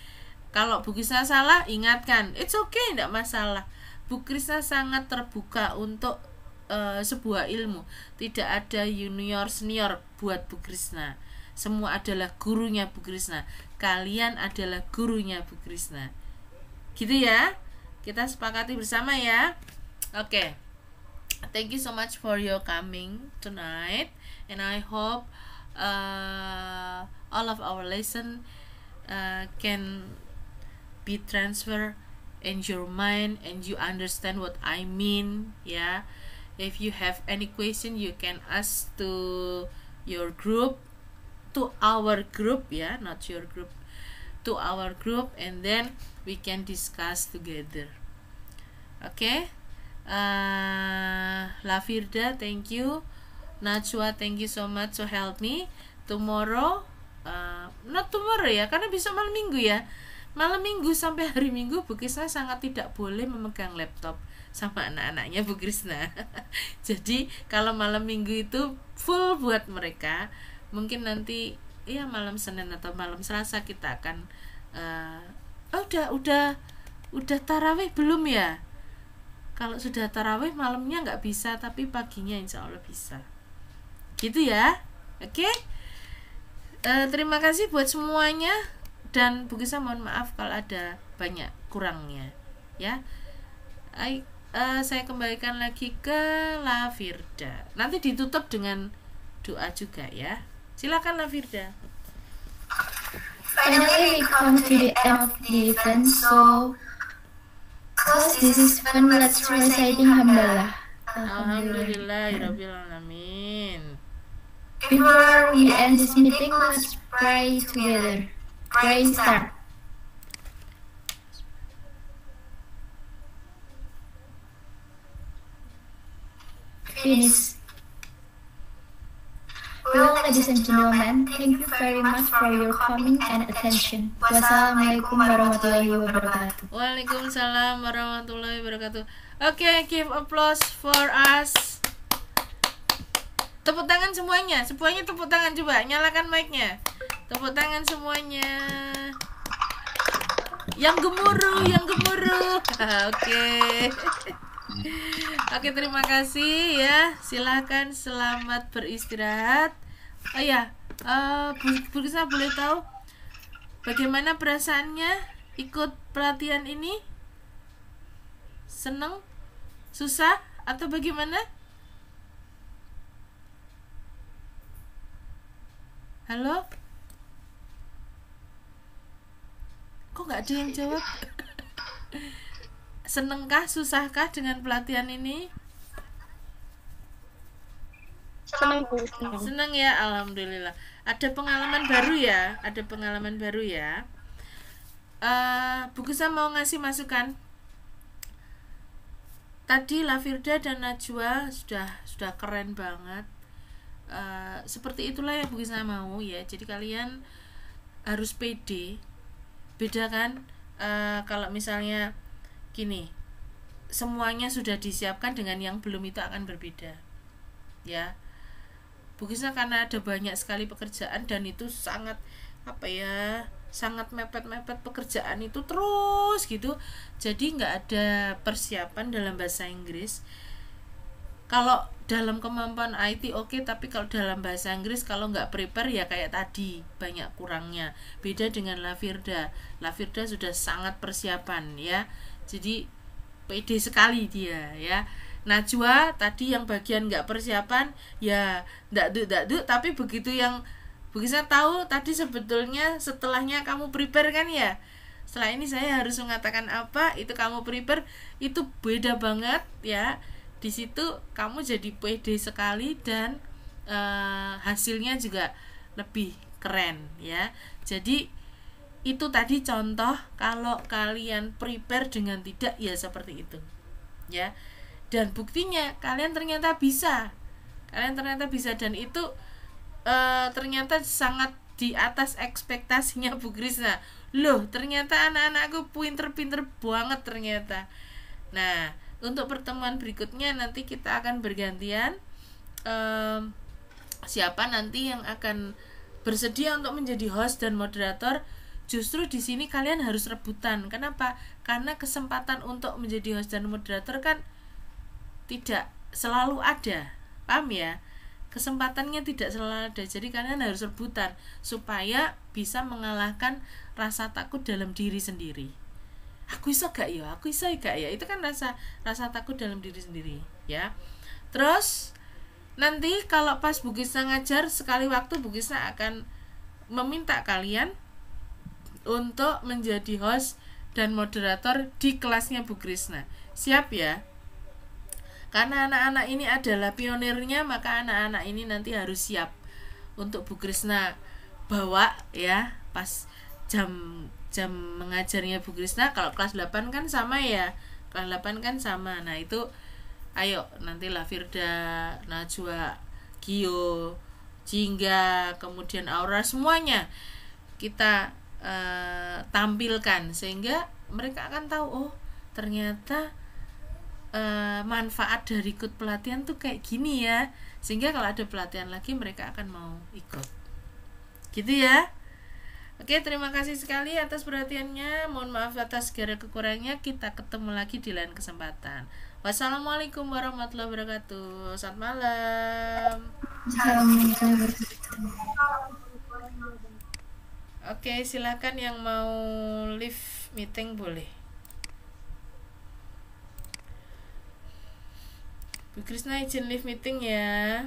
Kalau Bu Krisna salah, ingatkan, it's okay, tidak masalah. Bu Krisna sangat terbuka untuk sebuah ilmu. Tidak ada junior senior buat Bu Krisna. Semua adalah gurunya Bu Krisna. Kalian adalah gurunya Bu Krisna. Gitu ya. Kita sepakati bersama ya. Oke. Thank you so much for your coming tonight, and I hope all of our lesson can be transferred in your mind and you understand what I mean ya. If you have any question, you can ask to your group, to our group ya, not your group, to our group, and then we can discuss together. Okay. La Firda, thank you. Najwa, thank you so much to help me. Tomorrow, not tomorrow ya, karena besok malam minggu ya. Malam minggu sampai hari Minggu Bu Krisna sangat tidak boleh memegang laptop sama anak-anaknya Bu Krisna. Jadi kalau malam minggu itu full buat mereka. Mungkin nanti ya malam Senin atau malam Selasa kita akan udah tarawih belum ya? Kalau sudah tarawih malamnya nggak bisa, tapi paginya insya Allah bisa. Gitu ya. Oke. Terima kasih buat semuanya, dan Bu Krisna mohon maaf kalau ada banyak kurangnya ya. Saya kembalikan lagi ke La Firda. Nanti ditutup dengan doa juga ya. Silakan La Firda. Finally, we come to the end of the event, so close this event, let's reciting Hamdalah. Alhamdulillahirabbil alamin. Before we end this meeting, let's pray together. Pray start. Finish. Well, ladies and gentlemen, thank you very much for your coming and attention. Wassalamualaikum warahmatullahi wabarakatuh. Waalaikumsalam warahmatullahi wabarakatuh. Okay, give applause for us. Tepuk tangan semuanya tepuk tangan, coba nyalakan mic-nya. Tepuk tangan semuanya. Yang gemuruh. Oke. Oke, terima kasih ya. Silakan selamat beristirahat. Oh ya, Bu Krisna boleh tahu bagaimana perasaannya ikut pelatihan ini? Senang? Susah? Atau bagaimana? Halo? Kok nggak ada yang jawab? Senengkah, susahkah dengan pelatihan ini? Senang Bu. Seneng ya, alhamdulillah. Ada pengalaman baru ya, Bu Krisna mau ngasih masukan. Tadi Lafirda dan Najwa sudah keren banget. Seperti itulah yang Bu Krisna mau ya. Jadi kalian harus pede. Beda kan kalau misalnya gini, semuanya sudah disiapkan dengan yang belum itu akan berbeda ya. Bu Krisna karena ada banyak sekali pekerjaan dan itu sangat sangat mepet pekerjaan itu terus gitu, jadi nggak ada persiapan dalam bahasa Inggris. Kalau dalam kemampuan IT oke, tapi kalau dalam bahasa Inggris kalau nggak prepare ya kayak tadi banyak kurangnya. Beda dengan Lafirda sudah sangat persiapan ya, jadi pede sekali dia ya. Najwa tadi yang bagian nggak persiapan ya ndak tapi begitu yang bisa tahu tadi sebetulnya setelahnya kamu prepare kan ya. Setelah ini saya harus mengatakan apa, itu kamu prepare, itu beda banget ya. Di situ kamu jadi pede sekali dan hasilnya juga lebih keren ya. Jadi itu tadi contoh kalau kalian prepare dengan tidak ya seperti itu ya. Dan buktinya kalian ternyata bisa dan itu ternyata sangat di atas ekspektasinya Bu Krisna. Loh, ternyata anak-anakku pinter-pinter banget ternyata. Nah, untuk pertemuan berikutnya nanti kita akan bergantian siapa nanti yang akan bersedia untuk menjadi host dan moderator. Justru di sini kalian harus rebutan. Kenapa? Karena kesempatan untuk menjadi host dan moderator kan tidak selalu ada. Paham ya? Kesempatannya tidak selalu ada. Jadi kalian harus rebutan supaya bisa mengalahkan rasa takut dalam diri sendiri. Aku iso gak ya? Itu kan rasa takut dalam diri sendiri ya. Terus nanti kalau pas Bu Krisna ngajar, sekali waktu Bu Krisna akan meminta kalian untuk menjadi host dan moderator di kelasnya Bu Krisna. Siap ya? Karena anak-anak ini adalah pionirnya, maka anak-anak ini nanti harus siap untuk Bu Krisna bawa ya pas jam mengajarnya Bu Krisna. Kalau kelas 8 kan sama ya, kelas 8 kan sama. Nah itu ayo nanti Lafirda, Najwa, Gio, Jingga, kemudian Aura, semuanya kita tampilkan sehingga mereka akan tahu, oh ternyata manfaat dari ikut pelatihan tuh kayak gini ya, sehingga kalau ada pelatihan lagi mereka akan mau ikut gitu ya. Oke, terima kasih sekali atas perhatiannya. Mohon maaf atas segala kekurangannya. Kita ketemu lagi di lain kesempatan. Wassalamualaikum warahmatullahi wabarakatuh. Selamat malam. Oke, silakan yang mau live meeting boleh. Bu Krisna izin live meeting ya.